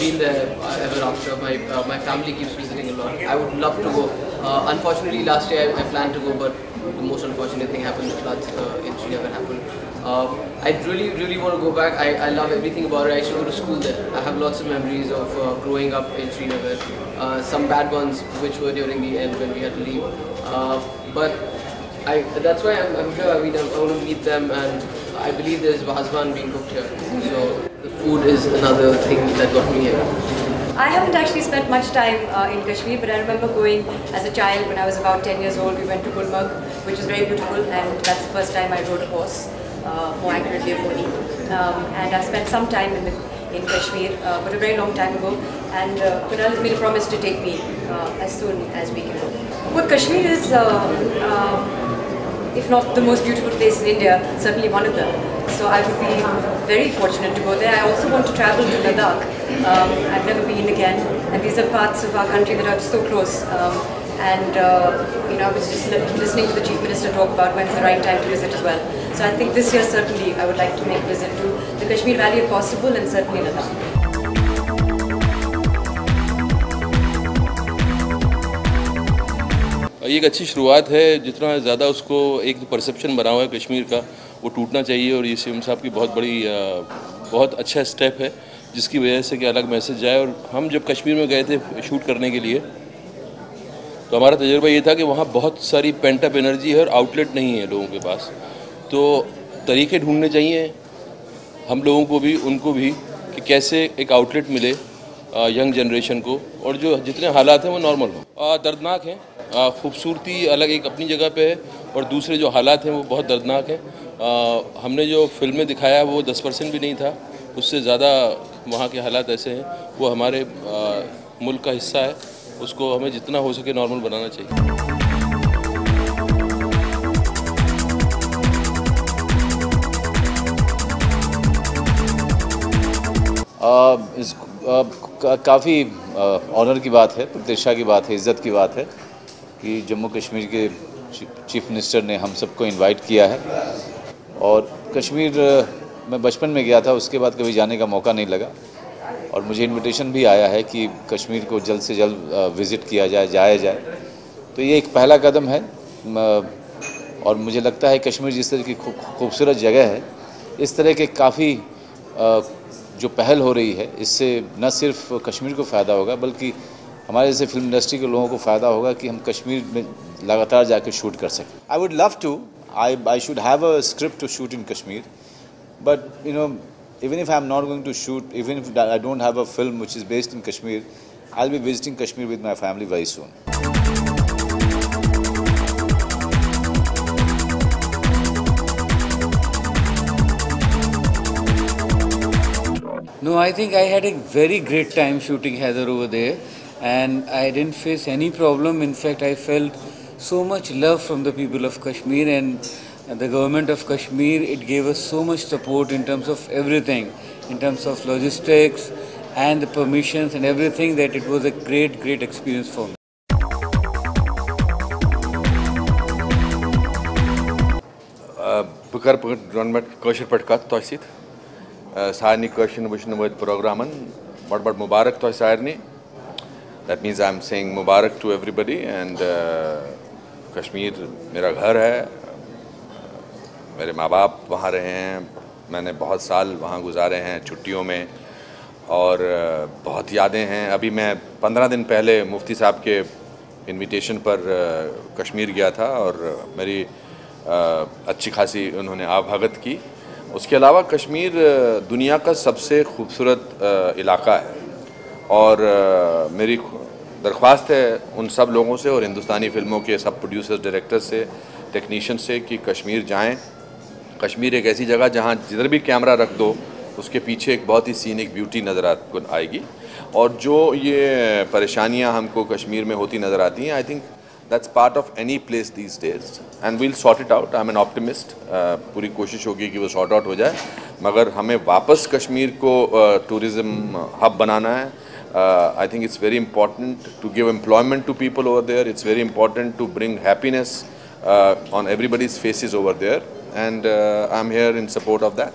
been there ever after. My family keeps visiting a lot. I would love to go. Unfortunately, last year I planned to go, but the most unfortunate thing happened. The floods in Srinagar happened. I really want to go back. I love everything about it. I used to go to school there. I have lots of memories of growing up in Srinagar. Some bad ones, which were during the end when we had to leave. But that's why I'm here. I mean, I want to meet them, and I believe there's Vazwan being cooked here. So the food is another thing that got me here. I haven't actually spent much time in Kashmir, but I remember going as a child when I was about 10 years old. We went to Gulmarg, which was very beautiful, and that's the first time I rode a horse, more accurately a pony. And I spent some time in Kashmir, but a very long time ago. And Kunal has made a promise to take me as soon as we can go. But Kashmir is, if not the most beautiful place in India, certainly one of them. So I would be very fortunate to go there. I also want to travel to Ladakh. I've never been again, and these are parts of our country that are so close. I was just listening to the Chief Minister talk about when's the right time to visit as well. So I think this year certainly I would like to make a visit to the Kashmir Valley if possible, and certainly Ladakh. ये एक अच्छी शुरुआत है। जितना ज़्यादा उसको एक perception बना हुआ है कश्मीर का, वो टूटना चाहिए, और ये सीएम साहब की बहुत अच्छा स्टेप है, जिसकी वजह से कि अलग मैसेज जाए। और हम जब कश्मीर में गए थे शूट करने के लिए, तो हमारा तजुर्बा ये था कि वहाँ बहुत सारी पेंट अप एनर्जी है और आउटलेट नहीं है लोगों के पास। तो तरीके ढूंढने चाहिए हम लोगों को भी, उनको भी, कि कैसे एक आउटलेट मिले यंग जनरेशन को, और जो जितने हालात हैं वो नॉर्मल हो। दर्दनाक हैं, खूबसूरती अलग एक अपनी जगह पे है, और दूसरे जो हालात हैं वो बहुत दर्दनाक हैं। हमने जो फिल्म में दिखाया वो 10% भी नहीं था, उससे ज़्यादा वहाँ के हालात ऐसे हैं। वो हमारे मुल्क का हिस्सा है, उसको हमें जितना हो सके नॉर्मल बनाना चाहिए। काफ़ी ऑनर की बात है, प्रतिष्ठा की बात है, इज़्ज़त की बात है कि जम्मू कश्मीर के चीफ मिनिस्टर ने हम सबको इनवाइट किया है। और कश्मीर मैं बचपन में गया था, उसके बाद कभी जाने का मौका नहीं लगा, और मुझे इनविटेशन भी आया है कि कश्मीर को जल्द से जल्द विज़िट किया जाए, जाया जाए। तो ये एक पहला कदम है, और मुझे लगता है कश्मीर जिस तरह की खूबसूरत जगह है, इस तरह के काफ़ी जो पहल हो रही है, इससे न सिर्फ कश्मीर को फ़ायदा होगा, बल्कि हमारे जैसे फिल्म इंडस्ट्री के लोगों को फ़ायदा होगा कि हम कश्मीर में लगातार जाकर शूट कर सकें। I would love to, I should have a script to shoot in Kashmir, but even if I'm not going to shoot, even if I don't have a film which is based in Kashmir, I'll be visiting Kashmir with my family very soon. No, I think I had a very great time shooting Heather over there, and I didn't face any problem. In fact, I felt so much love from the people of Kashmir, and the government of Kashmir. It gave us so much support in terms of everything, in terms of logistics and the permissions and everything, that it was a great experience for me. Bukar Government Kashir Patkat Toisit Sani Kashin Vishnawad Programan but Mubarak Toisarni. That means I'm saying Mubarak to everybody, and Kashmir मेरा घर है, मेरे माँ बाप वहाँ रहे हैं, मैंने बहुत साल वहाँ गुजारे हैं छुट्टियों में, और बहुत यादें हैं। अभी मैं 15 दिन पहले मुफ्ती साहब के इनविटेशन पर कश्मीर गया था, और मेरी अच्छी खासी उन्होंने आवभगत की। उसके अलावा कश्मीर दुनिया का सबसे खूबसूरत इलाका है, और मेरी दरख्वास्त है उन सब लोगों से और हिंदुस्तानी फ़िल्मों के सब प्रोड्यूसर्स, डायरेक्टर्स से, टेक्नीशियन से कि कश्मीर जाएं। कश्मीर एक ऐसी जगह जहां जिधर भी कैमरा रख दो उसके पीछे एक बहुत ही सीनिक ब्यूटी नज़र आएगी, और जो ये परेशानियां हमको कश्मीर में होती नज़र आती हैं, I think that's part of any place these days, and we'll sort it out. I am an optimist. पूरी कोशिश होगी कि वो सॉर्ट आउट हो जाए, मगर हमें वापस कश्मीर को टूरिज़्म हब बनाना है। I think it's very important to give employment to people over there. It's very important to bring happiness on everybody's faces over there, and I'm here in support of that.